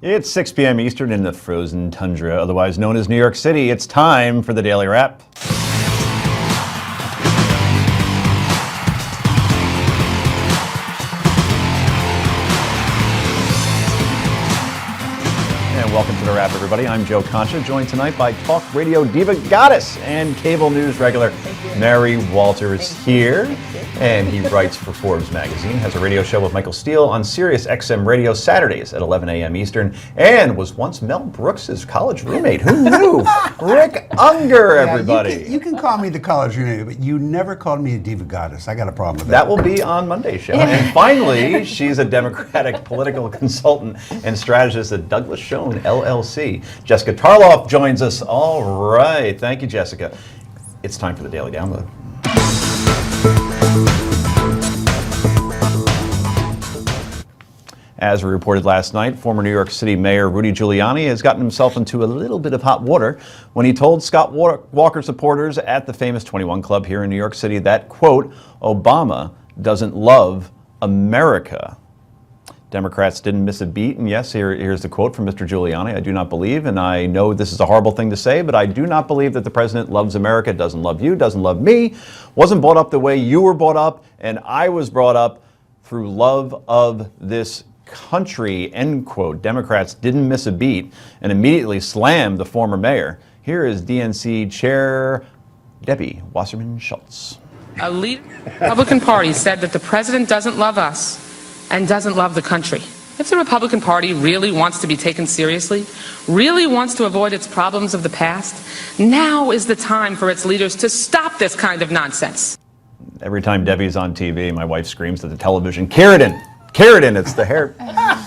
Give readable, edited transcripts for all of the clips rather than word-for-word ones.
It's 6 p.m. Eastern in the frozen tundra, otherwise known as New York City. It's time for the Daily Wrap. And welcome to the Wrap, everybody. I'm Joe Concha, joined tonight by talk radio diva goddess and cable news regular Mary Walter is here. And he writes for Forbes magazine, has a radio show with Michael Steele on Sirius XM Radio Saturdays at 11 a.m. Eastern, and was once Mel Brooks' college roommate. Who knew? Rick Unger, everybody. You can call me the college roommate, but you never called me a diva goddess. I got a problem with that. That will be on Monday's show. And finally, she's a Democratic political consultant and strategist at Douglas Schoen, LLC. Jessica Tarloff joins us. All right. Thank you, Jessica. It's time for the Daily Download. As we reported last night, former New York City Mayor Rudy Giuliani has gotten himself into a little bit of hot water when he told Scott Walker supporters at the famous 21 Club here in New York City that, quote, Obama doesn't love America. Democrats didn't miss a beat, and yes, here's the quote from Mr. Giuliani. I do not believe, and I know this is a horrible thing to say, but I do not believe that the president loves America, doesn't love you, doesn't love me, wasn't brought up the way you were brought up, and I was brought up through love of this country, end quote. Democrats didn't miss a beat and immediately slammed the former mayor. Here is DNC Chair Debbie Wasserman Schultz. A leader of the Republican Party said that the president doesn't love us and doesn't love the country. If the Republican Party really wants to be taken seriously, really wants to avoid its problems of the past, now is the time for its leaders to stop this kind of nonsense. Every time Debbie's on TV, my wife screams at the television, Keratin! Keratin, it's the hair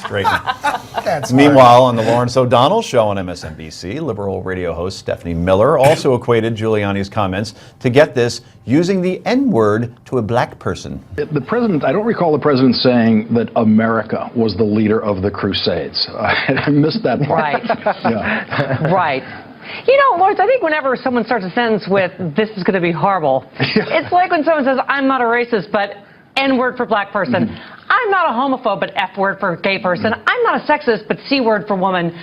straightener. Meanwhile, on the Lawrence O'Donnell show on MSNBC, liberal radio host Stephanie Miller also equated Giuliani's comments to, get this, using the N-word to a black person. The president, I don't recall the president saying that America was the leader of the Crusades. I missed that part. Right. Yeah. Right. You know, Lawrence, I think whenever someone starts a sentence with, this is going to be horrible, it's like when someone says, I'm not a racist, but N-word for black person. Mm-hmm. I'm not a homophobe, but F-word for gay person. I'm not a sexist, but C-word for woman.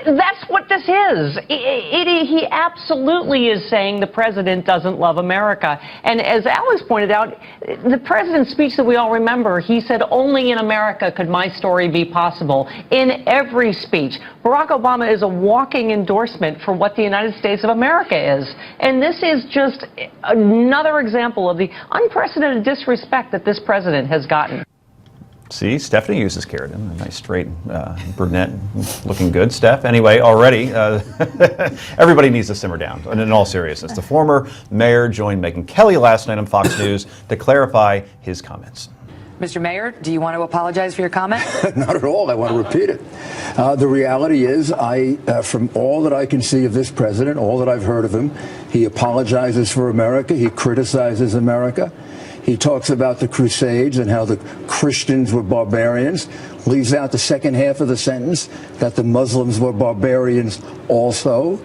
That's what this is. He absolutely is saying the president doesn't love America. And as Alex pointed out, the president's speech that we all remember, he said, only in America could my story be possible. In every speech. Barack Obama is a walking endorsement for what the United States of America is. And this is just another example of the unprecedented disrespect that this president has gotten. See, Stephanie uses keratin, a nice straight brunette, looking good, Steph. Anyway, already, everybody needs to simmer down. And in all seriousness, the former mayor joined Megyn Kelly last night on Fox News to clarify his comments. Mr. Mayor, do you want to apologize for your comment? Not at all. I want to repeat it. The reality is, from all that I can see of this president, all that I've heard of him, he apologizes for America. He criticizes America. He talks about the Crusades and how the Christians were barbarians, leaves out the second half of the sentence, that the Muslims were barbarians also.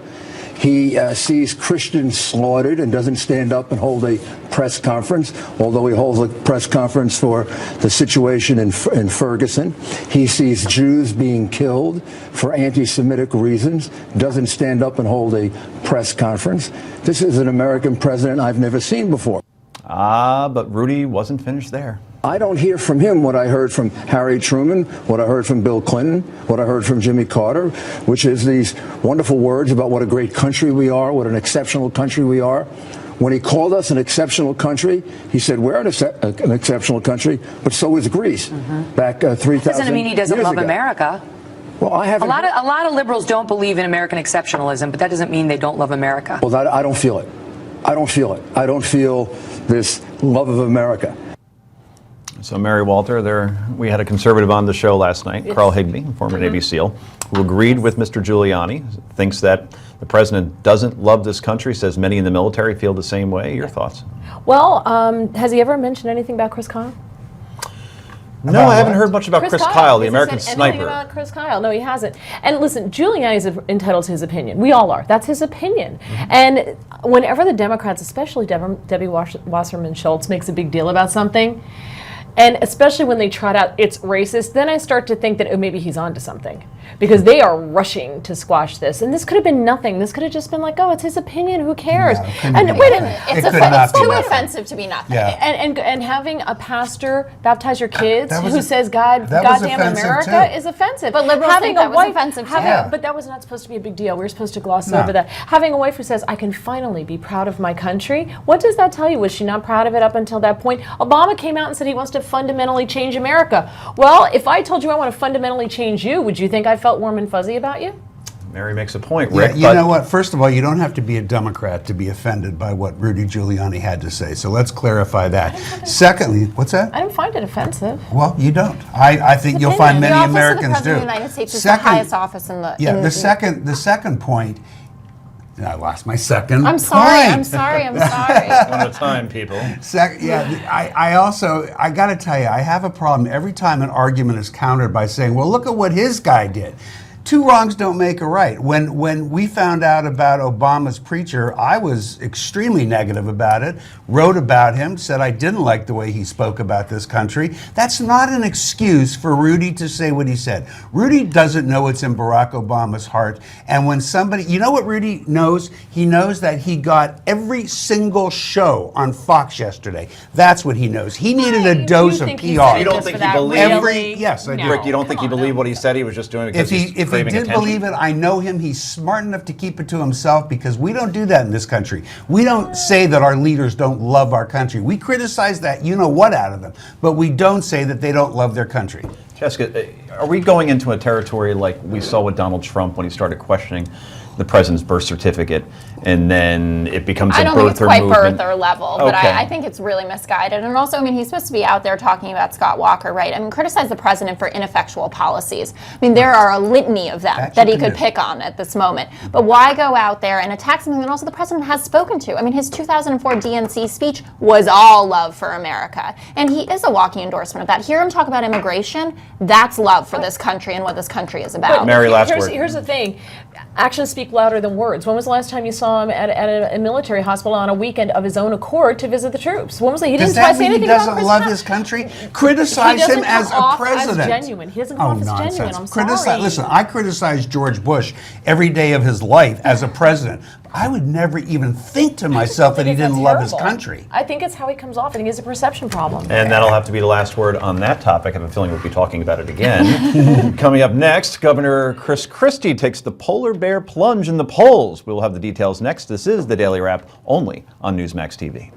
He sees Christians slaughtered and doesn't stand up and hold a press conference, although he holds a press conference for the situation in Ferguson. He sees Jews being killed for anti-Semitic reasons, doesn't stand up and hold a press conference. This is an American president I've never seen before. But Rudy wasn't finished there. I don't hear from him what I heard from Harry Truman, what I heard from Bill Clinton, what I heard from Jimmy Carter, which is these wonderful words about what a great country we are, what an exceptional country we are. When he called us an exceptional country, he said we're an exceptional country, but so is Greece. Back 3,000 years ago. Doesn't mean he doesn't love America. Well, I haven't. A lot of liberals don't believe in American exceptionalism, but that doesn't mean they don't love America. Well, I don't feel it. I don't feel it. I don't feel this love of America. So, Mary Walter, we had a conservative on the show last night, Carl Higbee, former Navy SEAL, who agreed with Mr. Giuliani, thinks that the president doesn't love this country, says many in the military feel the same way. Your thoughts? Well, has he ever mentioned anything about Chris Kyle? No, I haven't heard much about Chris Kyle, the American sniper. Anything about Chris Kyle? No, he hasn't. And listen, Giuliani is entitled to his opinion. We all are. That's his opinion. And whenever the Democrats, especially Debbie Wasserman Schultz, makes a big deal about something, and especially when they trot out it's racist, then I start to think that maybe he's onto something. because they are rushing to squash this. And this could have been nothing. This could have just been like, oh, it's his opinion. Who cares? No, it couldn't And be wait a nothing. minute. It could not be Too nothing. offensive to be nothing. Yeah. And having a pastor baptize your kids That was who a- says that was goddamn offensive, America too. is offensive. But liberals having think that a was wife, offensive, too. Yeah. But that was not supposed to be a big deal. We were supposed to gloss No. over that. Having a wife who says, I can finally be proud of my country. What does that tell you? Was she not proud of it up until that point? Obama came out and said he wants to fundamentally change America. Well, if I told you I want to fundamentally change you, would you think I felt warm and fuzzy about you? Mary makes a point, Yeah, Rick. you know what? First of all, you don't have to be a Democrat to be offended by what Rudy Giuliani had to say. So let's clarify that. Secondly, what's that? I don't find it offensive. Well, you don't. I think you'll find many The office of the Americans President do. of the United States is the highest office in the. Yeah, in the second point. I lost my second. I'm sorry. point. I'm sorry. I'm sorry. One at a time, people. I got to tell you, I have a problem every time an argument is countered by saying, well, look at what his guy did. Two wrongs don't make a right. When we found out about Obama's preacher, I was extremely negative about it, wrote about him, said I didn't like the way he spoke about this country. That's not an excuse for Rudy to say what he said. Rudy doesn't know what's in Barack Obama's heart. And when somebody, you know what Rudy knows? He knows that he got every single show on Fox yesterday. That's what he knows. He needed a dose of PR. You don't think he believed? Yes, I do. Rick, you don't think he believed what he said? He was just doing it because he's If he craving did attention? believe it, I know him. He's smart enough to keep it to himself because we don't do that in this country. We don't say that our leaders don't love our country. We criticize that you know what out of them, but we don't say that they don't love their country. Jessica, are we going into a territory like we saw with Donald Trump when he started questioning the president's birth certificate, and then it becomes a I don't think it's birther quite movement? birther level, but Okay. I think it's really misguided. And also, I mean, he's supposed to be out there talking about Scott Walker, right? I mean, criticize the president for ineffectual policies. I mean, there are a litany of them that he could pick on at this moment. But why go out there and attack something that also the president has spoken to? I mean, his 2004 DNC speech was all love for America. And he is a walking endorsement of that. Hear him talk about immigration, that's love for this country and what this country is about. Mary, last word. Here's the thing. Actions speak louder than words. When was the last time you saw him at a military hospital on a weekend of his own accord to visit the troops? When was it? He Does didn't that say mean he anything about doesn't Christmas. love his country? Criticize He doesn't him as come a off president. as genuine. He doesn't come off as nonsense. genuine. I'm Criticize, sorry. listen, I criticize George Bush every day of his life as a president. I would never even think to myself that he didn't love his country. I think it's how he comes off. I think it's a perception problem. And that'll have to be the last word on that topic. I have a feeling we'll be talking about it again. Coming up next, Governor Christie takes the polar bear plunge in the polls. We'll have the details next. This is the Daily Wrap, only on Newsmax TV.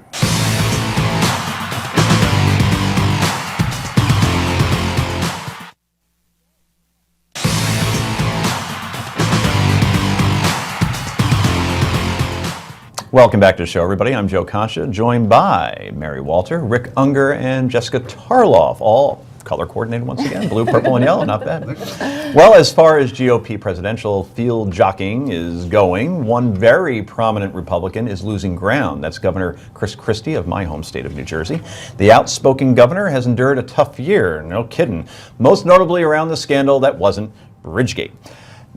Welcome back to the show, everybody. I'm Joe Concha, joined by Mary Walter, Rick Unger, and Jessica Tarloff, all color coordinated once again, blue, purple, and yellow, not bad. Well, as far as GOP presidential field jockeying is going, one very prominent Republican is losing ground. That's Governor Christie of my home state of New Jersey. The outspoken governor has endured a tough year, no kidding, most notably around the scandal that wasn't Bridgegate.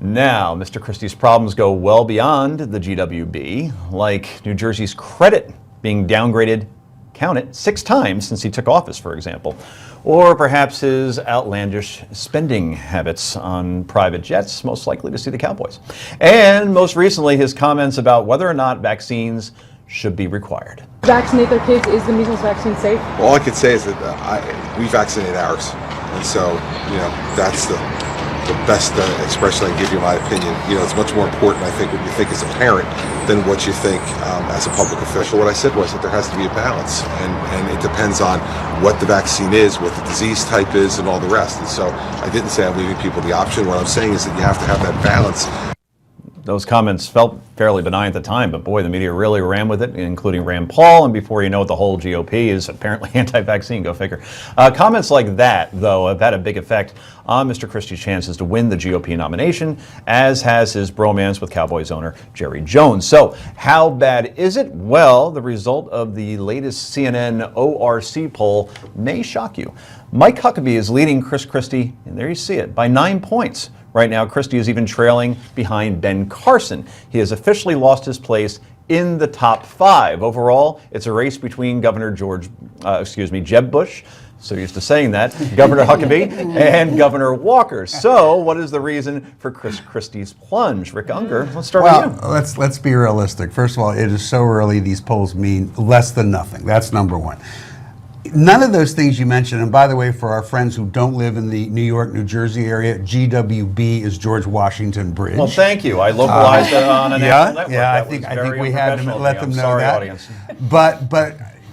Now, Mr. Christie's problems go well beyond the GWB, like New Jersey's credit being downgraded, count it, 6 times since he took office, for example. Or perhaps his outlandish spending habits on private jets, most likely to see the Cowboys. And most recently, his comments about whether or not vaccines should be required. Vaccinate their kids. Is the measles vaccine safe? All I could say is that we vaccinate ours. And so, that's the best expression I can give you my opinion. It's much more important, I think, what you think as a parent than what you think as a public official. What I said was that there has to be a balance, and it depends on what the vaccine is, what the disease type is, and all the rest. And so I didn't say I'm leaving people the option. What I'm saying is that you have to have that balance. Those comments felt fairly benign at the time, but boy, the media really ran with it, including Rand Paul, and before you know it, the whole GOP is apparently anti-vaccine, go figure. Comments like that, though, have had a big effect on Mr. Christie's chances to win the GOP nomination, as has his bromance with Cowboys owner Jerry Jones. So how bad is it? Well, the result of the latest CNN ORC poll may shock you. Mike Huckabee is leading Chris Christie, and there you see it, by 9 points. Right now, Christie is even trailing behind Ben Carson. He has officially lost his place in the top 5. Overall, it's a race between Governor Jeb Bush, so used to saying that, Governor Huckabee and Governor Walker. So what is the reason for Chris Christie's plunge? Rick Unger, let's start with you. Let's be realistic. First of all, it is so early. These polls mean less than nothing. That's number one. None of those things you mentioned, and by the way, for our friends who don't live in the New York, New Jersey area, GWB is George Washington Bridge. Well, thank you. I localized it on a national network. Yeah, That I was think we had to let them know Sorry, that. audience. But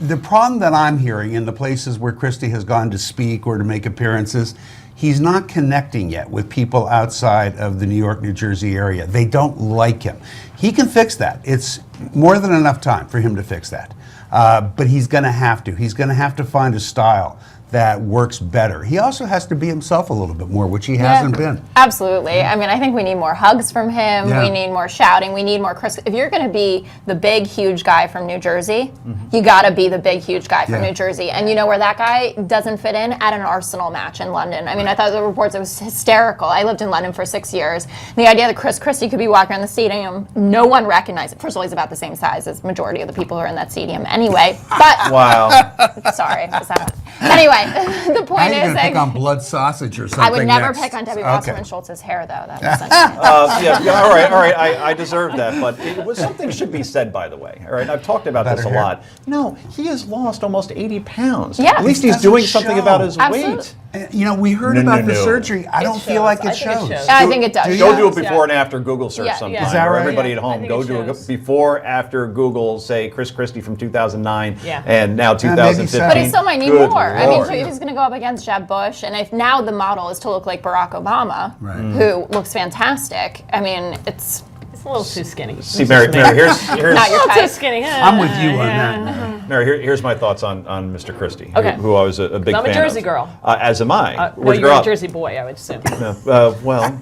the problem that I'm hearing in the places where Christie has gone to speak or to make appearances, he's not connecting yet with people outside of the New York, New Jersey area. They don't like him. He can fix that. It's more than enough time for him to fix that. But he's going to have to. He's going to have to find a style that works better. He also has to be himself a little bit more, which he hasn't been. Absolutely. I mean, I think we need more hugs from him. Yeah. We need more shouting. We need more Chris. If you're going to be the big, huge guy from New Jersey, you got to be the big, huge guy from New Jersey. And you know where that guy doesn't fit in? At an Arsenal match in London. I mean, I thought the reports, it was hysterical. I lived in London for 6 years. The idea that Chris Christie could be walking around the stadium, no one recognized it. First of all, he's about the same size as the majority of the people who are in that stadium anyway. But wow. Sorry. Anyway, the point Are you is, going to pick on blood sausage or something? I would never next? pick on Debbie Okay. Wasserman Schultz's hair, though. That was All right. I deserve that, but it was something should be said, by the way. All right, I've talked about this a lot. You know, he has lost almost 80 pounds. Yeah. At least he's doing something about his weight. You know, we heard about the surgery. I don't feel like it shows. I think it does. Go do a before and after Google search sometime. Is that Or right? everybody at home, go do a before, after Google, say Chris Christie from 2009 and now 2015. But he still might need Good more. I Lord. mean, he's going to go up against Jeb Bush, and if now the model is to look like Barack Obama, who looks fantastic, I mean, it's a little too skinny. See, Mary, here's not your a little type. too skinny. I'm with you on that. Mary, here's my thoughts on Mr. Christie, Okay. who I was a big fan I'm a Jersey of. girl. As am I. No, Where'd you you're grow a up? Jersey boy, I would assume. Well,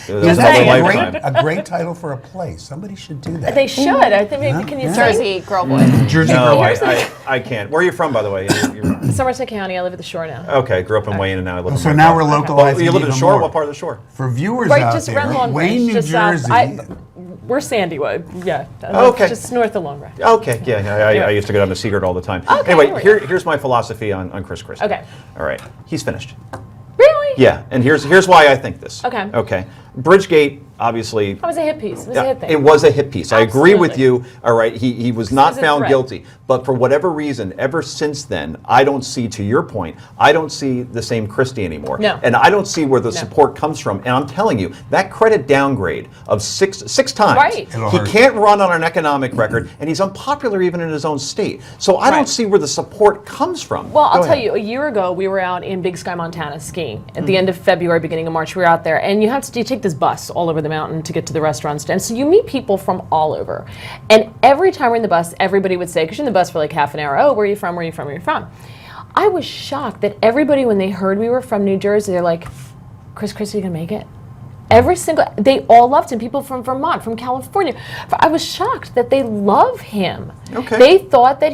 Isn't another that lifetime. a great title for a place? Somebody should do that. They should. I think maybe can you say? Jersey girl boy. Jersey No, girl. I can't. Where are you from, by the way? Somerset County. I live at the shore now. Okay, grew up in Wayne and now I live in So Wayne. now we're localizing. You live in the even shore? more. What part of the shore? For viewers Right, out just there, around Long Wayne, Branch, New just Jersey. south. We're Sandywood. Yeah. Okay. Just north of Long Branch. Okay, I used to go down to Seagirt all the time. Okay, Anyway, here's my philosophy on Chris Christie. Okay. All right, he's finished. Really? Yeah, and here's why I think this. Okay. Okay. Bridgegate, obviously. It was a hit piece. It was a hit thing. It was a hit piece. I agree with Absolutely. you. All right, he was not was a found threat. guilty. But for whatever reason, ever since then, I don't see, to your point, I don't see the same Christie anymore. No. And I don't see where the support comes from. And I'm telling you, that credit downgrade of six times, Right. he can't run on an economic record, and he's unpopular even in his own state. So I don't see where the support comes from. Well, I'll Go tell ahead. you, a year ago, we were out in Big Sky, Montana skiing. At the end of February, beginning of March, we were out there. And you take this bus all over the mountain to get to the restaurants. And so you meet people from all over. And every time we're in the bus, everybody would say, because you're in the bus for like half an hour, oh, where are you from, where are you from, where are you from? I was shocked that everybody, when they heard we were from New Jersey, they're like, Chris Christie can make it? They all loved him. People from Vermont, from California. I was shocked that they love him. Okay. They thought that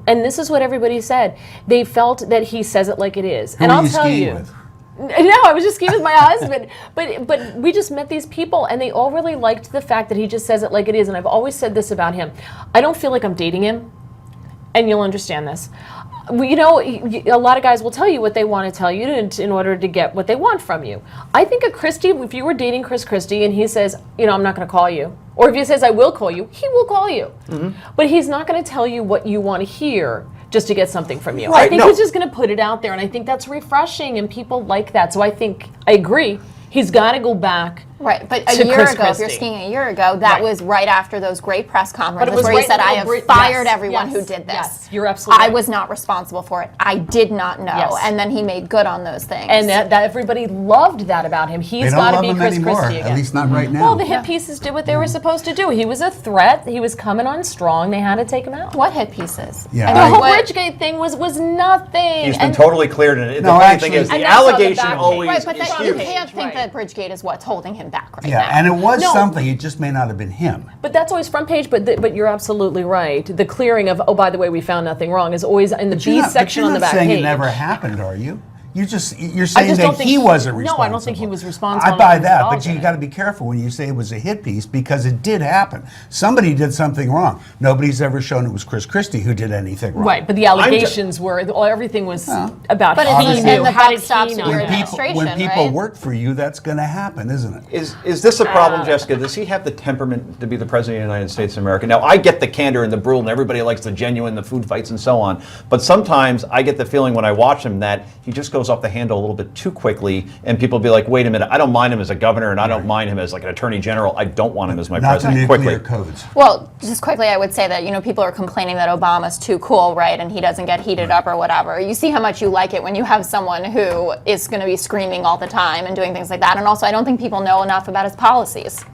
and this is what everybody said, they felt that he says it like it is. Who And are I'll you tell skiing you. with? No, I was just skiing with my husband. But we just met these people, and they all really liked the fact that he just says it like it is. And I've always said this about him. I don't feel like I'm dating him, and you'll understand this. You know, a lot of guys will tell you what they want to tell you in order to get what they want from you. I think a Christie, if you were dating Chris Christie and he says, you know, I'm not going to call you, or if he says, I will call you, he will call you. But he's not going to tell you what you want to hear just to get something from you. Right, I think no. he's just going to put it out there, and I think that's refreshing, and people like that. So I agree. He's got to go back. Right, but a to year Chris ago, if you're Christie. skiing a year ago, that was right after those great press conferences was where he right said, in the I have great- fired yes, everyone yes, who did this. yes, you're absolutely I right. was not responsible for it. I did not know. Yes. And then he made good on those things. And that everybody loved that about him. They He's don't got to love be him Chris anymore, Christie again. at least not right now. Well, the hit pieces did what they were supposed to do. He was a threat. He was coming on strong. They had to take him out. What hit pieces? Yeah, The I- whole what- Bridgegate thing was nothing. He's been And- totally cleared. And the No, funny actually- thing is, And the that's on the allegation back page. always Right, but is you huge. can't think Right. that Bridgegate is what's holding him back right Yeah, now. and it was No. something. It just may not have been him. But that's always front page. But you're absolutely right. The clearing of, oh, by the way, we found nothing wrong is always in the But you're B not- section but on the you're not back saying page. it never happened, are you? You're saying just that don't think he wasn't responsible. No, I don't think he was responsible. I buy that, but you got to be careful when you say it was a hit piece because it did happen. Somebody did something wrong. Nobody's ever shown it was Christie who did anything wrong. Right, but the allegations were everything was about but he knew. the How buck did stops he with know? your When administration, people right? work for you, that's going to happen, isn't it? Is this a problem, Jessica? Does he have the temperament to be the president of the United States of America? Now, I get the candor and the brutal, and everybody likes the genuine, the food fights, and so on. But sometimes I get the feeling when I watch him that he just goes off the handle a little bit too quickly, and people be like, "Wait a minute, I don't mind him as a governor, and I don't mind him as like an attorney general. I don't want him as my president." Not the nuclear codes. Well, just quickly, I would say that, people are complaining that Obama's too cool, right, and he doesn't get heated up or whatever. You see how much you like it when you have someone who is going to be screaming all the time and doing things like that. And also, I don't think people know enough about his policies.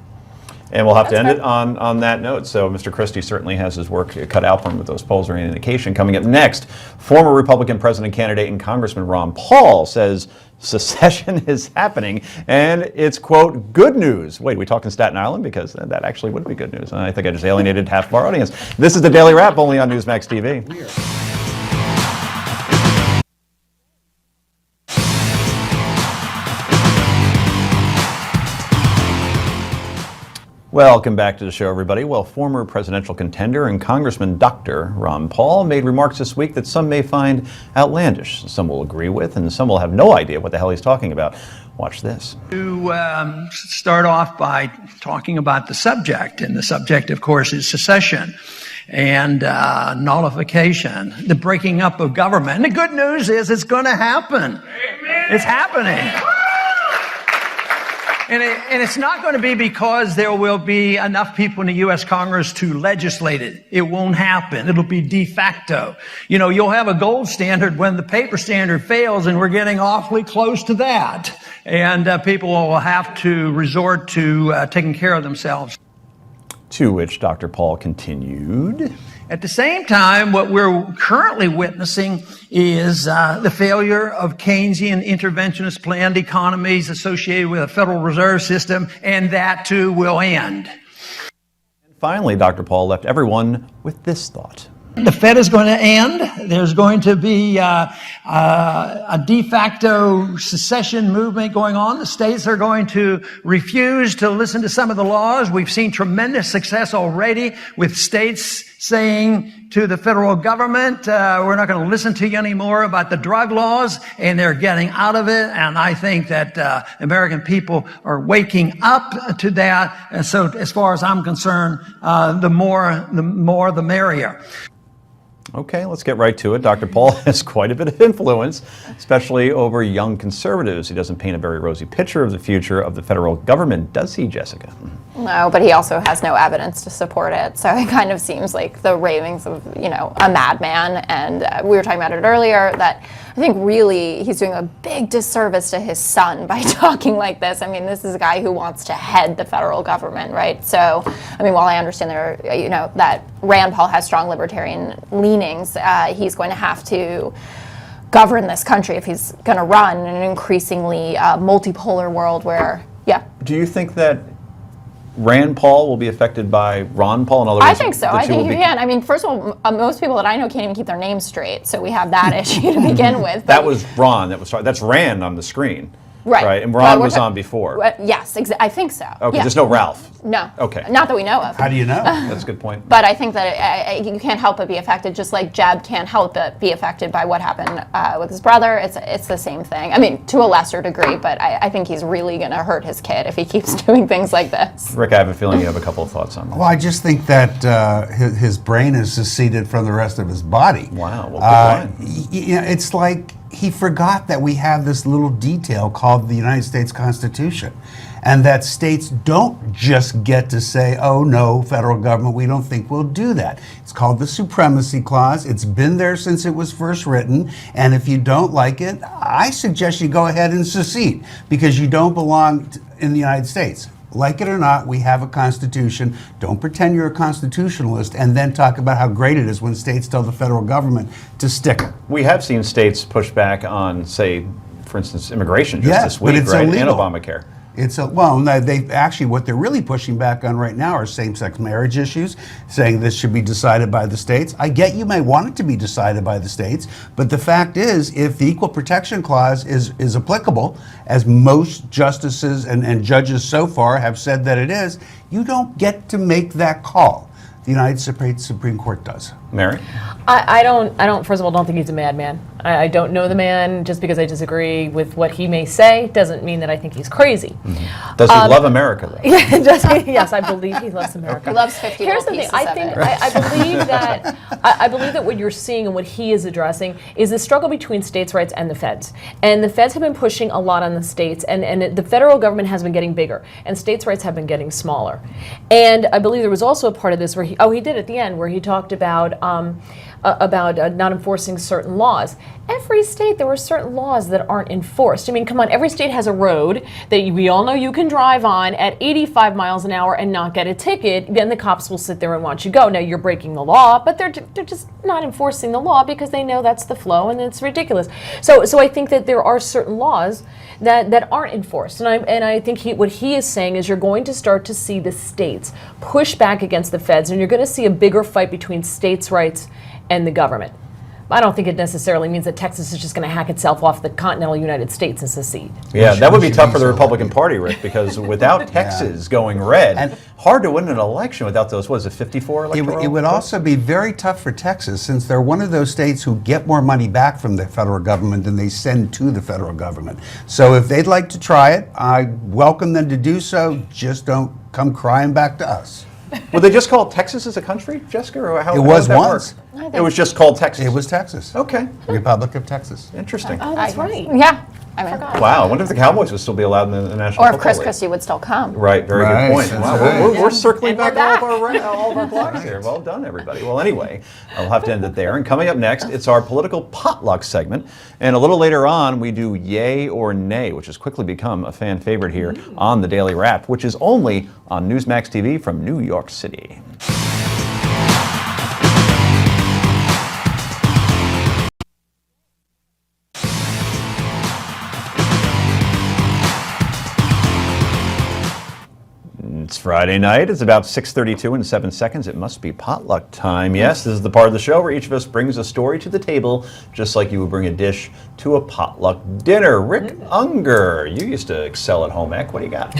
And we'll have to end it on that note. So Mr. Christie certainly has his work cut out for him with those polls or any indication. Coming up next, former Republican president candidate and Congressman Ron Paul says secession is happening, and it's, quote, good news. Wait, we talking Staten Island? Because that actually would be good news. I think I just alienated half of our audience. This is the Daily Wrap, only on Newsmax TV. Welcome back to the show, everybody. Well, former presidential contender and Congressman Dr. Ron Paul made remarks this week that some may find outlandish. Some will agree with, and some will have no idea what the hell he's talking about. Watch this. To start off by talking about the subject, and the subject, of course, is secession and nullification, the breaking up of government. And the good news is it's going to happen. Amen. It's happening. And it's not going to be because there will be enough people in the U.S. Congress to legislate it. It won't happen. It'll be de facto. You'll have a gold standard when the paper standard fails, and we're getting awfully close to that. And people will have to resort to taking care of themselves. To which Dr. Paul continued. At the same time, what we're currently witnessing is the failure of Keynesian interventionist planned economies associated with a Federal Reserve System, and that too will end. And finally, Dr. Paul left everyone with this thought. The Fed is going to end. There's going to be a de facto secession movement going on. The states are going to refuse to listen to some of the laws. We've seen tremendous success already with states saying to the federal government, we're not going to listen to you anymore about the drug laws, and they're getting out of it. And I think that American people are waking up to that. And so as far as I'm concerned, the more the merrier. Okay, let's get right to it. Dr. Paul has quite a bit of influence, especially over young conservatives. He doesn't paint a very rosy picture of the future of the federal government, does he, Jessica? No, but he also has no evidence to support it. So it kind of seems like the ravings of, a madman. And we were talking about it earlier that I think really he's doing a big disservice to his son by talking like this. I mean, this is a guy who wants to head the federal government, right? So, while I understand that Rand Paul has strong libertarian leanings, he's going to have to govern this country if he's going to run in an increasingly multipolar world where, Do you think that Rand Paul will be affected by Ron Paul? In other words, I think so. I think you can. First of all, most people that I know can't even keep their names straight, so we have that issue to begin with. That was Ron. That's Rand on the screen. Right. And Ron was on before. Yes, I think so. Okay, yeah. There's no Ralph. No. Okay. Not that we know of. How do you know? That's a good point. But I think that you can't help but be affected, just like Jeb can't help but be affected by what happened with his brother. It's the same thing. To a lesser degree, but I think he's really going to hurt his kid if he keeps doing things like this. Rick, I have a feeling you have a couple of thoughts on that. Well, I just think that his brain is seceded from the rest of his body. Wow. Well, it's like he forgot that we have this little detail called the United States Constitution, and that states don't just get to say, oh no, federal government, we don't think we'll do that. It's called the Supremacy Clause. It's been there since it was first written, and if you don't like it, I suggest you go ahead and secede, because you don't belong in the United States. Like it or not, we have a constitution. Don't pretend you're a constitutionalist and then talk about how great it is when states tell the federal government to stick it. We have seen states push back on, say, for instance, immigration just this week, but it's right? illegal. And Obamacare. They actually, what they're really pushing back on right now are same-sex marriage issues, saying this should be decided by the states. I get you may want it to be decided by the states, but the fact is, if the Equal Protection Clause is applicable, as most justices and judges so far have said that it is, you don't get to make that call. The United States Supreme Court does. Mary? I don't, first of all, don't think he's a madman. I don't know the man. Just because I disagree with what he may say doesn't mean that I think he's crazy. Mm-hmm. Does he love America, though? Yes, I believe he loves America. He loves 50 Here's the thing. I believe that what you're seeing and what he is addressing is the struggle between states' rights and the feds. And the feds have been pushing a lot on the states, and the federal government has been getting bigger, and states' rights have been getting smaller. And I believe there was also a part of this where he did at the end, where he talked about not enforcing certain laws. Every state, there were certain laws that aren't enforced. I mean, come on, every state has a road that we all know you can drive on at 85 miles an hour and not get a ticket. Then the cops will sit there and watch you go. Now, you're breaking the law, but they're just not enforcing the law because they know that's the flow and it's ridiculous. So I think that there are certain laws that aren't enforced. And I think what he is saying is you're going to start to see the states push back against the feds, and you're going to see a bigger fight between states' rights and the government. I don't think it necessarily means that Texas is just going to hack itself off the continental United States and secede. Yeah, that would be tough for the Republican Party, Rick, because without Texas going red, hard to win an election without those, what is it, 54 electoral? It would also be very tough for Texas, since they're one of those states who get more money back from the federal government than they send to the federal government. So if they'd like to try it, I welcome them to do so. Just don't come crying back to us. Would they just call Texas as a country, Jessica, or how? It was how would that once. work? It was just called Texas. It was Texas. Okay. Republic of Texas. Interesting. Oh, that's right. Yeah. I mean, Wow, I wonder if the Cowboys would still be allowed in the National or if Football Chris League. Christie would still come. Right, very good point. That's Wow, right. we're circling And back we're all of our blocks here. Well done, everybody. Well, anyway, I'll have to end it there. And coming up next, it's our political potluck segment. And a little later on, we do Yay or Nay, which has quickly become a fan favorite here on the Daily Wrap, which is only on Newsmax TV from New York City. It's Friday night. It's about 6:32 and 7 seconds. It must be potluck time. Yes, this is the part of the show where each of us brings a story to the table, just like you would bring a dish to a potluck dinner. Rick Unger, you used to excel at home ec. What do you got?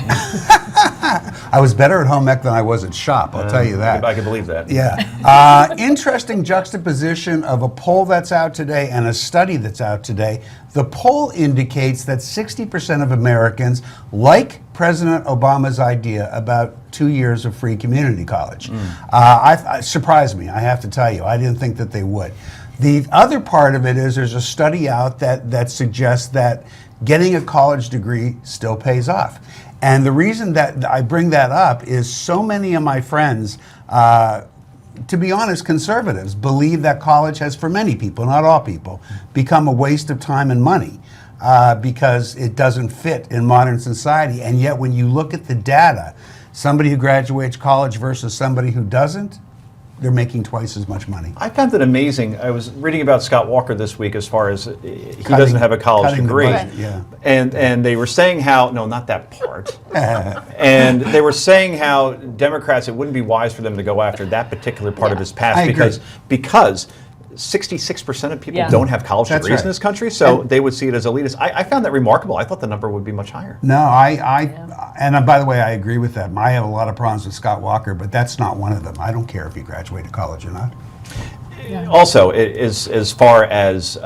I was better at home ec than I was at shop, I'll tell you that. I can believe that. Yeah. Interesting juxtaposition of a poll that's out today and a study that's out today. The poll indicates that 60% of Americans like President Obama's idea about 2 years of free community college. Surprised me, I have to tell you. I didn't think that they would. The other part of it is there's a study out that suggests that getting a college degree still pays off. And the reason that I bring that up is so many of my friends, to be honest, conservatives, believe that college has, for many people, not all people, become a waste of time and money because it doesn't fit in modern society. And yet when you look at the data, somebody who graduates college versus somebody who doesn't, they're making twice as much money. I found it amazing. I was reading about Scott Walker this week as far as he doesn't have a college degree. Yeah. And they were saying how, no, not that part. And they were saying how Democrats, it wouldn't be wise for them to go after that particular part of his past because 66% of people don't have college degrees in this country, so they would see it as elitist. I found that remarkable. I thought the number would be much higher. No, and by the way, I agree with that. I have a lot of problems with Scott Walker, but that's not one of them. I don't care if he graduated college or not. Also, as far as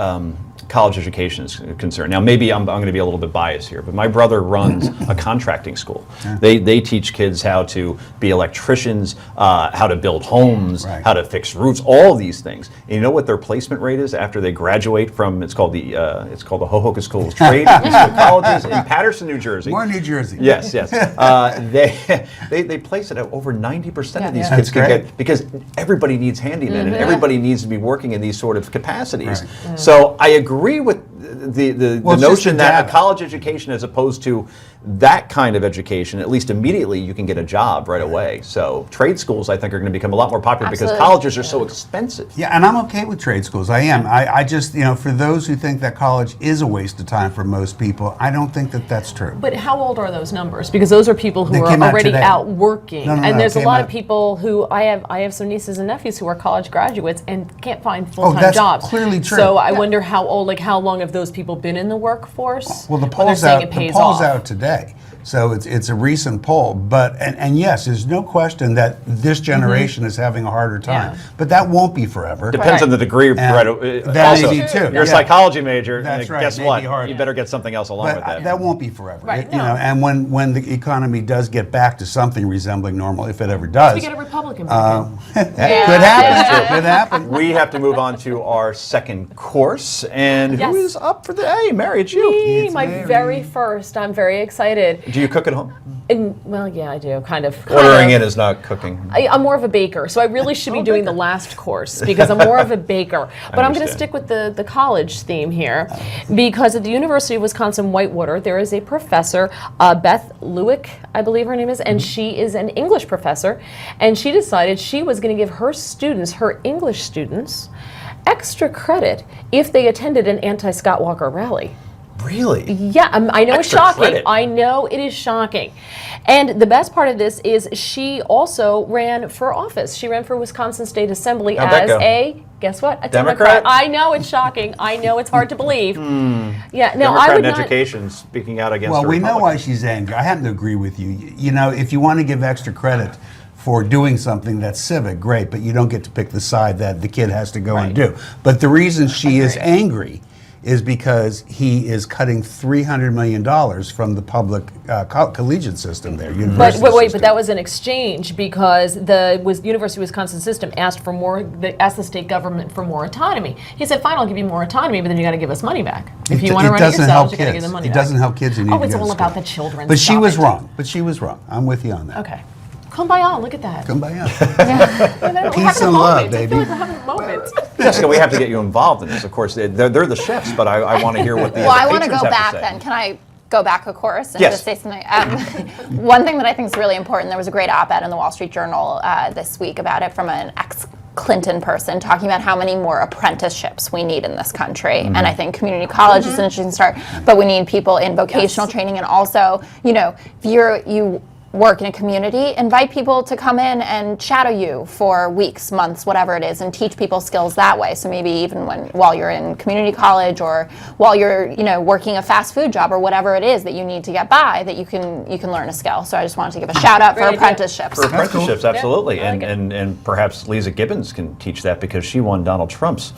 college education is concerned. Now, maybe I'm going to be a little bit biased here, but my brother runs a contracting school. They teach kids how to be electricians, how to build homes, how to fix roofs, all these things. And you know what their placement rate is after they graduate from? It's called the Hohokus School of Trade colleges in Paterson, New Jersey. More New Jersey. Yes. They place it at over 90% of these kids can get, because everybody needs handymen and everybody needs to be working in these sort of capacities. So I agree agree with the Well, it's just notion the that a data. college education, as opposed to that kind of education, at least immediately you can get a job right away. So trade schools, I think, are going to become a lot more popular because Absolutely. colleges are so expensive. Yeah, and I'm okay with trade schools. I am. I just, for those who think that college is a waste of time for most people, I don't think that that's true. But how old are those numbers? Because those are people who They are came out already today. out working, No, and there's a came lot out- of people who I have some nieces and nephews who are college graduates and can't find full-time that's jobs. clearly true. So I wonder how old, like how long have those people been in the workforce? Well, the when they're poll's saying out. it The pays poll's off? out today, so it's a recent poll. But and yes, there's no question that this generation is having a harder time. Yeah. But that won't be forever. Depends on the degree. And Right. that Also, may be too. You're a Yeah. psychology major. That's and right, Guess may what? be hard. You better get something else along with But that. won't be forever. Right, It- no. And when the economy does get back to something resembling normal, if it ever does, We get a Republican. that could happen. Could happen. We have to move on to our second course. And Yes. who is up for the... Hey, Mary, it's you. Me, It's my Mary. very first. I'm very excited. Do you cook at home? And, well, yeah, I do, kind of. Ordering in is not cooking. I'm more of a baker, so I really should be doing the last course because I'm more of a baker. But I'm going to understand. stick with the college theme here because at the University of Wisconsin-Whitewater, there is a professor, Beth Lewick, I believe her name is, and she is an English professor, and she decided she was going to give her students, her English students, extra credit if they attended an anti-Scott Walker rally. Really? Yeah, I know it's Extra shocking. credit. I know it is shocking. And the best part of this is she also ran for office. She ran for Wisconsin State Assembly How'd that as go? guess what? A Democrat? I know it's shocking. I know it's hard to believe. Yeah, no, Democrat I would in not. education speaking out against Well, the we know why Republicans. she's angry. I happen to agree with you. If you want to give extra credit for doing something that's civic, great, but you don't get to pick the side that the kid has to go and do. But the reason she is angry is because he is cutting $300 million from the public collegiate system there. But University wait, system. but that was an exchange because the University of Wisconsin system asked for more. Asked the state government for more autonomy. He said, "Fine, I'll give you more autonomy, but then you got to give us money back. If you want to run it doesn't help yourselves, you got to give kids. them money It back." doesn't help kids who need Oh, to it's go to all school. about the children. But she Stop was it. wrong. But she was wrong. I'm with you on that. Okay. Kumbaya, look at that. Kumbaya. We're Peace having a and love, moment. baby. I feel like we're having a moment. Jessica, we have to get you involved in this. Of course, they're the chefs, but I want to hear what the Well, I other want to patrons go have back say. then. Can I go back a course and Yes. just say something? One thing that I think is really important, there was a great op-ed in the Wall Street Journal this week about it from an ex-Clinton person talking about how many more apprenticeships we need in this country. And I think community college is an interesting start, but we need people in vocational training, and also, if you work in a community, invite people to come in and shadow you for weeks, months, whatever it is, and teach people skills that way. So maybe even while you're in community college or while you're working a fast food job or whatever it is that you need to get by, that you can learn a sia. So I just wanted to give a shout out for Great idea. apprenticeships. For apprenticeships, absolutely. Yeah, I like it. and perhaps Lisa Gibbons can teach that because she won Donald Trump's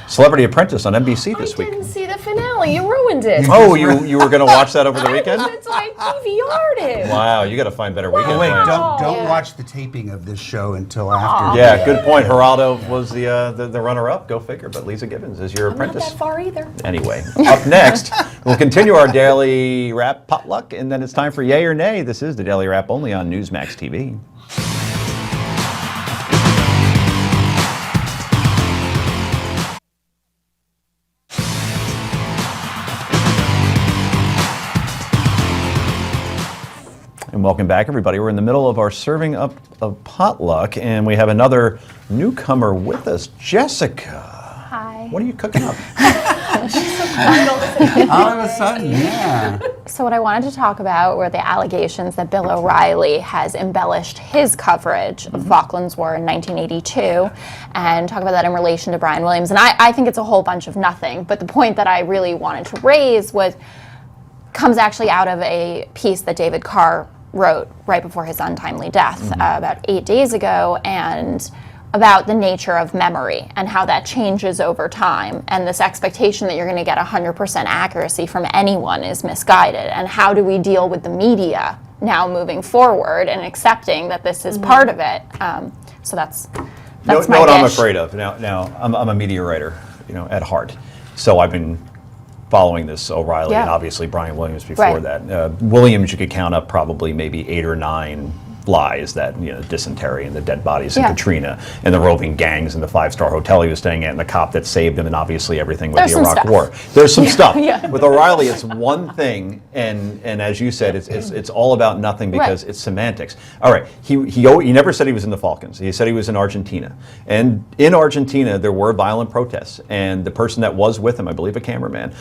Celebrity Apprentice on NBC this I week. didn't see the finale. You ruined it. Oh, you were going to watch that over the weekend? It's like DVR'd it. Wow, you got to find better weekend Oh, wait, plans. don't Yeah. watch the taping of this show until after. Yeah, good point. Geraldo was the runner-up. Go figure. But Lisa Gibbons is your I'm not apprentice. that far either. Anyway, up next, we'll continue our daily wrap potluck, and then it's time for Yay or Nay. This is the Daily Wrap only on Newsmax TV. And welcome back, everybody. We're in the middle of our serving up of potluck, and we have another newcomer with us, Jessica. Hi. What are you cooking up? All of a sudden, yeah. So what I wanted to talk about were the allegations that Bill O'Reilly has embellished his coverage of Falklands War in 1982, and talk about that in relation to Brian Williams. And I think it's a whole bunch of nothing, but the point that I really wanted to raise comes actually out of a piece that David Carr wrote right before his untimely death about 8 days ago, and about the nature of memory and how that changes over time, and this expectation that you're going to get 100% accuracy from anyone is misguided. And how do we deal with the media now moving forward and accepting that this is part of it? So that's my know what I'm dish. afraid of. Now I'm a media writer, at heart. So I've been following this O'Reilly and Yeah. obviously Brian Williams before Right. that. Williams, you could count up probably maybe 8 or 9 lies that, dysentery and the dead bodies in Katrina and the roving gangs and the 5-star hotel he was staying at and the cop that saved him and obviously everything with the Iraq War. There's some stuff. With O'Reilly, it's one thing, and as you said, it's all about nothing because it's semantics. All right, he never said he was in the Falklands. He said he was in Argentina. And in Argentina, there were violent protests, and the person that was with him, I believe a cameraman,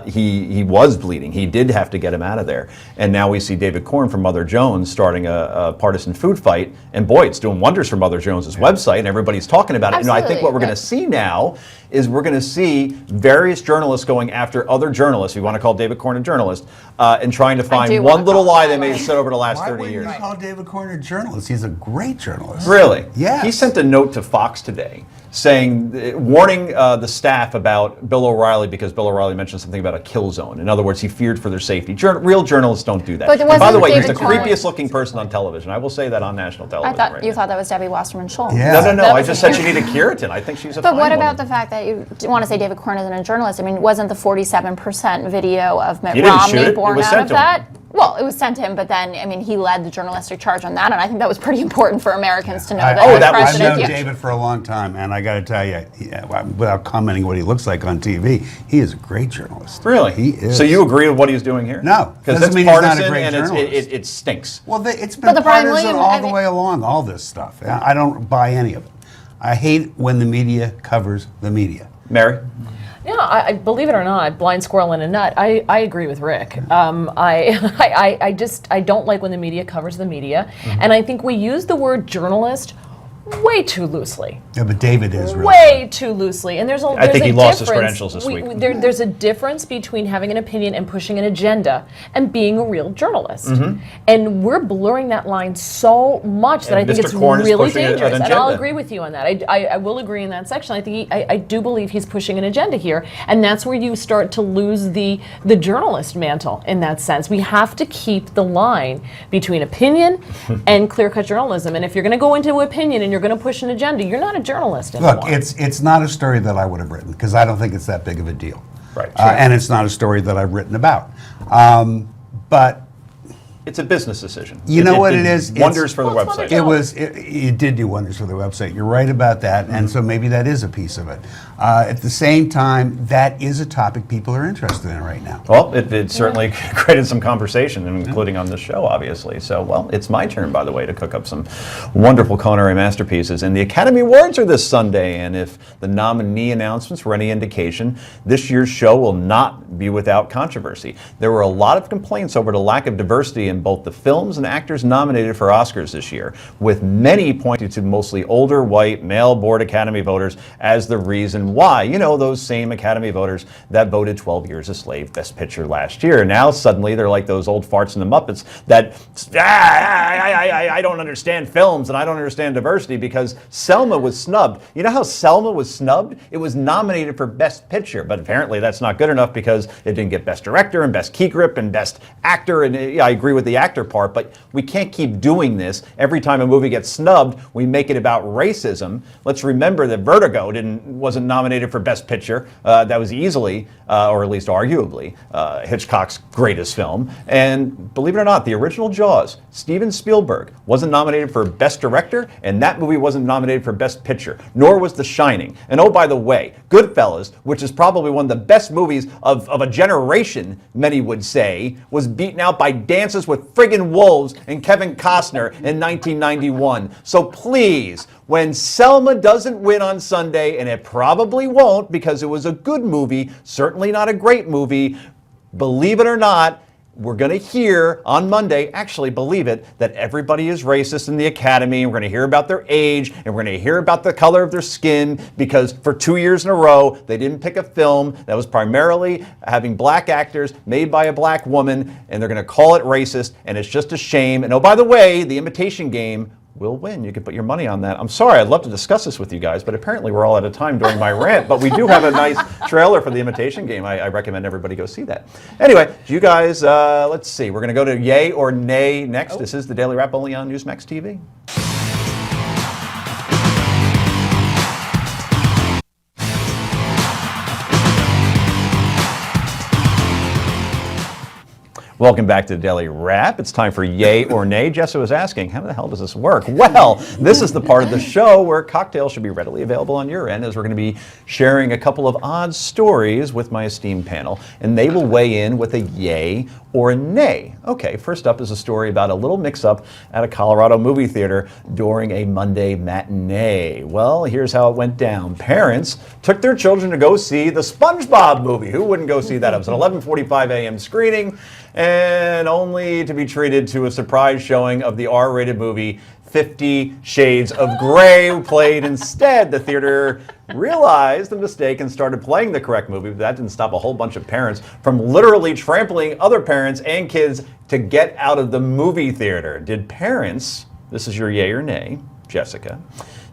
he was bleeding. He did have to get him out of there. And now we see David Corn from Mother Jones starting a partisan food fight, and boy, it's doing wonders for Mother Jones's website, and everybody's talking about it. Absolutely. I think what we're going to see now is we're going to see various journalists going after other journalists, if you want to call David Corn a journalist, and trying to find one little lie they may have said over the last 30 years. Why would you call David Corn a journalist? He's a great journalist. Really? Yeah. He sent a note to Fox today warning the staff about Bill O'Reilly because Bill O'Reilly mentioned something about a kill zone. In other words, he feared for their safety. Real journalists don't do that. But and by the way, he's the David Corn creepiest looking person on television. I will say that on national television. I thought you thought that was Debbie Wasserman Schultz. Yeah. No. I just said she needed Keratin. I think she's a But fine what woman. about the fact that you want to say David Corn isn't a journalist? I mean, wasn't the 47% video of Mitt He didn't shoot Romney it. born It was out sent of to him. that? Well, it was sent to him, but then, I mean, he led the journalistic charge on that, and I think that was pretty important for Americans to know that the I've president... known David for a long time, and I got to tell you, without commenting what he looks like on TV, he is a great journalist. Really? He is. So you agree with what he's doing here? No. Because Doesn't it's mean he's not a partisan great and journalist. it stinks. Well, it's been the Brian partisan Williams- all the way along, all this stuff. I don't buy any of it. I hate when the media covers the media. Mary? Yeah, I believe it or not, blind squirrel in a nut. I agree with Rick. I don't like when the media covers the media, and I think we use the word journalist way too loosely. Yeah, but David is really Way too loosely, and there's a I think he a lost his difference. credentials this week. There's a difference between having an opinion and pushing an agenda and being a real journalist. And we're blurring that line so much that And I think Mr. it's Corn is really pushing an dangerous. And I'll agenda. agree with you on that. I will agree in that section. I think I do believe he's pushing an agenda here, and that's where you start to lose the journalist mantle in that sense. We have to keep the line between opinion and clear-cut journalism. And if you're going to go into opinion and you're going to push an agenda, you're not a journalist anymore. Look, it's not a story that I would have written because I don't think it's that big of a deal. Right. And it's not a story that I've written about. But It's a business decision. You know what it is? Did wonders for the website. It did do wonders for the website. You're right about that, and so maybe that is a piece of it. At the same time, that is a topic people are interested in right now. Well, it certainly created some conversation, including on this show, obviously. So, well, it's my turn, by the way, to cook up some wonderful culinary masterpieces. And the Academy Awards are this Sunday, and if the nominee announcements were any indication, this year's show will not be without controversy. There were a lot of complaints over the lack of diversity in both the films and actors nominated for Oscars this year, with many pointing to mostly older, white, male-board Academy voters as the reason why. You know, those same Academy voters that voted 12 Years a Slave Best Picture last year. Now suddenly they're like those old farts in the Muppets that, I don't understand films and I don't understand diversity because Selma was snubbed. You know how Selma was snubbed? It was nominated for Best Picture, but apparently that's not good enough because it didn't get Best Director and Best Key Grip and Best Actor. And yeah, I agree with the actor part, but we can't keep doing this. Every time a movie gets snubbed, we make it about racism. Let's remember that Vertigo wasn't nominated for Best Picture. That was easily, or at least arguably, Hitchcock's greatest film. And believe it or not, the original Jaws, Steven Spielberg, wasn't nominated for Best Director, and that movie wasn't nominated for Best Picture, nor was The Shining. And oh, by the way, Goodfellas, which is probably one of the best movies of a generation, many would say, was beaten out by Dances with Friggin' Wolves and Kevin Costner in 1991. So please, when Selma doesn't win on Sunday, and it probably won't because it was a good movie, certainly not a great movie, believe it or not, we're going to hear on Monday, actually believe it, that everybody is racist in the Academy. We're going to hear about their age, and we're going to hear about the color of their skin, because for 2 years in a row, they didn't pick a film that was primarily having black actors made by a black woman, and they're going to call it racist, and it's just a shame. And oh, by the way, The Imitation Game will win. You can put your money on that. I'm sorry, I'd love to discuss this with you guys, but apparently we're all out of time during my rant. But we do have a nice trailer for The Imitation Game. I recommend everybody go see that. Anyway, you guys, let's see. We're going to go to Yay or Nay next. This is the Daily Wrap only on Newsmax TV. Welcome back to the Daily Wrap. It's time for Yay or Nay. Jessa was asking, how the hell does this work? Well, this is the part of the show where cocktails should be readily available on your end, as we're going to be sharing a couple of odd stories with my esteemed panel, and they will weigh in with a yay or a nay. Okay, first up is a story about a little mix-up at a Colorado movie theater during a Monday matinee. Well, here's how it went down. Parents took their children to go see the SpongeBob movie. Who wouldn't go see that? It was an 11:45 a.m. screening, and only to be treated to a surprise showing of the R-rated movie 50 Shades of Grey played instead. The theater realized the mistake and started playing the correct movie, but that didn't stop a whole bunch of parents from literally trampling other parents and kids to get out of the movie theater. Did parents, this is your yay or nay, Jessica,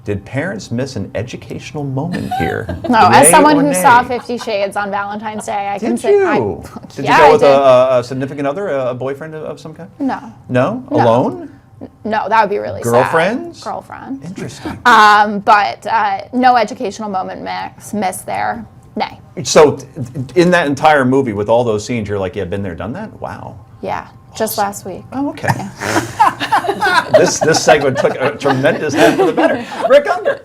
did parents miss an educational moment here? No, as Yay someone or who nay? saw 50 Shades on Valentine's Day, I can Did say. you? Did you go with a significant other, a boyfriend of some kind? No. No? Alone? No, that would be really Girlfriends? sad. Girlfriend. Interesting. But no educational moment missed there. Nay. So in that entire movie with all those scenes, you're like, yeah, been there, done that? Wow. Yeah, just last week. Oh, okay. This segment took a tremendous turn for the better. Rick Unger.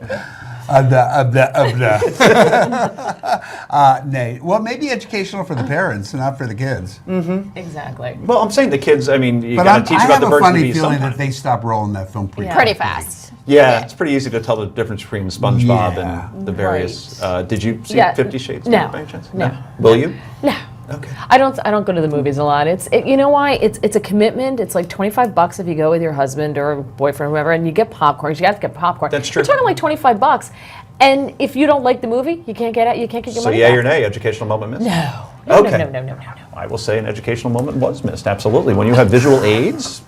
Nay. Well, maybe educational for the parents, not for the kids. Mm-hmm. Exactly. Well, I'm saying the kids, I mean, you But got to teach I about have the a birds and the funny bees feeling sometime. that they stopped rolling that film pretty Pretty fast. Yeah, it's pretty easy to tell the difference between SpongeBob Yeah. and the various. Did you see Yeah. 50 Shades? No. By any chance? No. Will you? No. Okay. I don't go to the movies a lot. You know why? It's a commitment. It's like $25 if you go with your husband or boyfriend or whoever, and you get popcorn. You have to get popcorn. That's true. You're talking like $25. And if you don't like the movie, you can't get out. You can't get your So money yay back. or nay, educational moment missed? No. Okay. No. I will say an educational moment was missed, absolutely. When you have visual aids,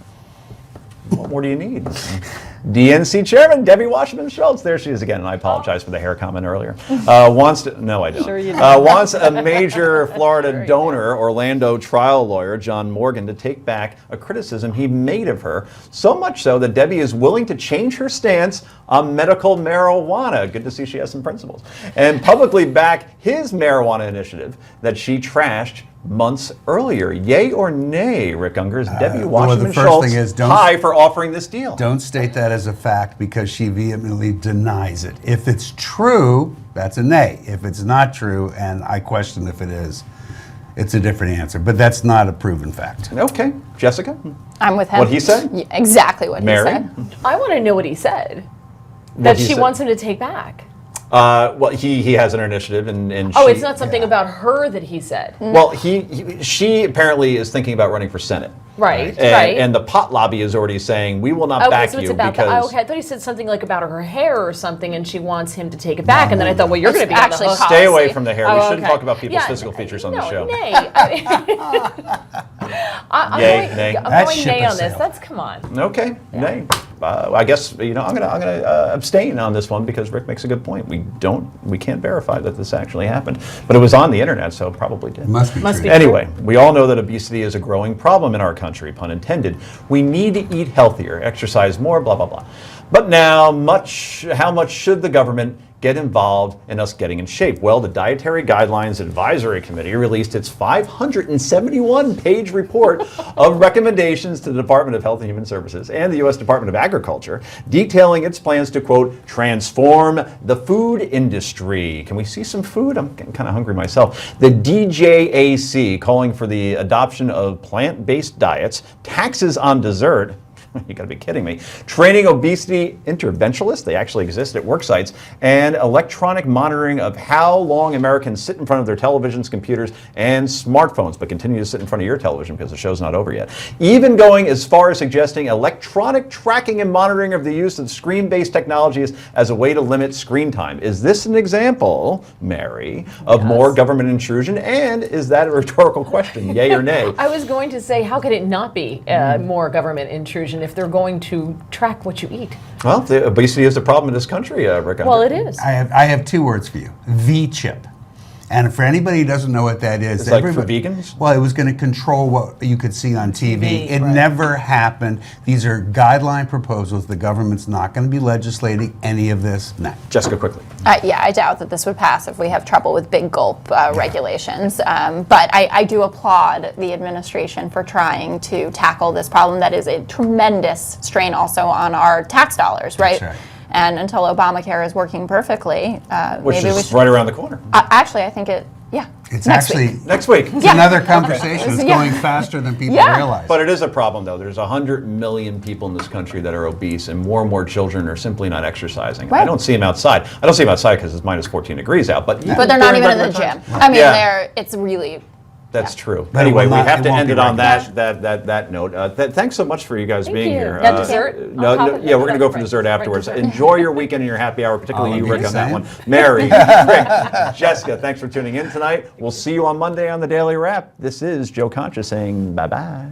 what more do you need? DNC Chairman Debbie Wasserman Schultz, there she is again, and I apologize for the hair comment earlier. Wants to, no I don't. Sure you do. Wants a major Florida donor, Orlando trial lawyer John Morgan, to take back a criticism he made of her, so much so that Debbie is willing to change her stance on medical marijuana. Good to see she has some principles. And publicly back his marijuana initiative that she trashed months earlier. Yay or nay, Rick Unger? Debbie Wasserman the first Schultz thing is high for offering this deal? Don't state that as a fact because she vehemently denies it. If it's true, that's a nay. If it's not true, and I question if it is, it's a different answer. But that's not a proven fact. Okay. Jessica? I'm with him. What he said? Yeah, exactly what Mary? he said. I want to know what he said. What That he she said? wants him to take back. Well, he has an initiative, and Oh, she, it's not something about her that he said. Well, she apparently is thinking about running for Senate. Right, And, right. and the pot lobby is already saying, we will not Okay, back so it's you about because... okay, I thought he said something like about her hair or something, and she wants him to take it back. And then I thought, well, you're going to be on the actually hook. Stay away from the hair. We Oh, shouldn't okay. talk about people's Yeah, physical features on the no, show. Nay. Yay, nay. I'm That going ship nay has on this. sailed. That's come on. Okay, nay. I guess I'm gonna abstain on this one because Rick makes a good point. We can't verify that this actually happened, but it was on the internet, so it probably did. Must be true. Anyway, we all know that obesity is a growing problem in our country, pun intended. We need to eat healthier, exercise more, blah, blah, blah. But now, how much should the government get involved in us getting in shape? Well, the Dietary Guidelines Advisory Committee released its 571-page report of recommendations to the Department of Health and Human Services and the U.S. Department of Agriculture, detailing its plans to, quote, transform the food industry. Can we see some food? I'm getting kind of hungry myself. The DJAC calling for the adoption of plant-based diets, taxes on dessert, you gotta be kidding me. Training obesity interventionists, they actually exist at work sites, and electronic monitoring of how long Americans sit in front of their televisions, computers, and smartphones, but continue to sit in front of your television because the show's not over yet. Even going as far as suggesting electronic tracking and monitoring of the use of screen-based technologies as a way to limit screen time. Is this an example, Mary, of more government intrusion? And is that a rhetorical question, yay or nay? I was going to say, how could it not be more government intrusion if they're going to track what you eat? Well, the obesity is a problem in this country, Rick. Well, it is. I have two words for you. V-chip. And for anybody who doesn't know what that is, It's like for vegans? Well, it was going to control what you could see on TV. It right. never happened. These are guideline proposals. The government's not going to be legislating any of this. No. Jessica, quickly. Yeah, I doubt that this would pass if we have trouble with big gulp regulations. But I do applaud the administration for trying to tackle this problem that is a tremendous strain also on our tax dollars, right? That's right. And until Obamacare is working perfectly, Which maybe we is should. right around the corner. Actually, I think It's next actually week. Next week. It's another conversation. It's Yeah. going faster than people Yeah. realize. But it is a problem, though. There's 100 million people in this country that are obese, and more children are simply not exercising. I Right. don't see them outside. I don't see them outside because it's minus 14 degrees out. But But they're not even in the gym. I mean, Yeah. it's really. That's true. But it Anyway, will we not- have it to won't end be it on recognized. that note. Thanks so much for you guys being you. here. Got dessert on No, top no, of yeah, it? we're going to go for Right. dessert Right, afterwards. dessert. Enjoy your weekend and your happy hour, particularly I'll you, do Rick, the on that same. one. Mary, Rick, Jessica, thanks for tuning in tonight. We'll see you on Monday on the Daily Wrap. This is Joe Concha saying bye-bye.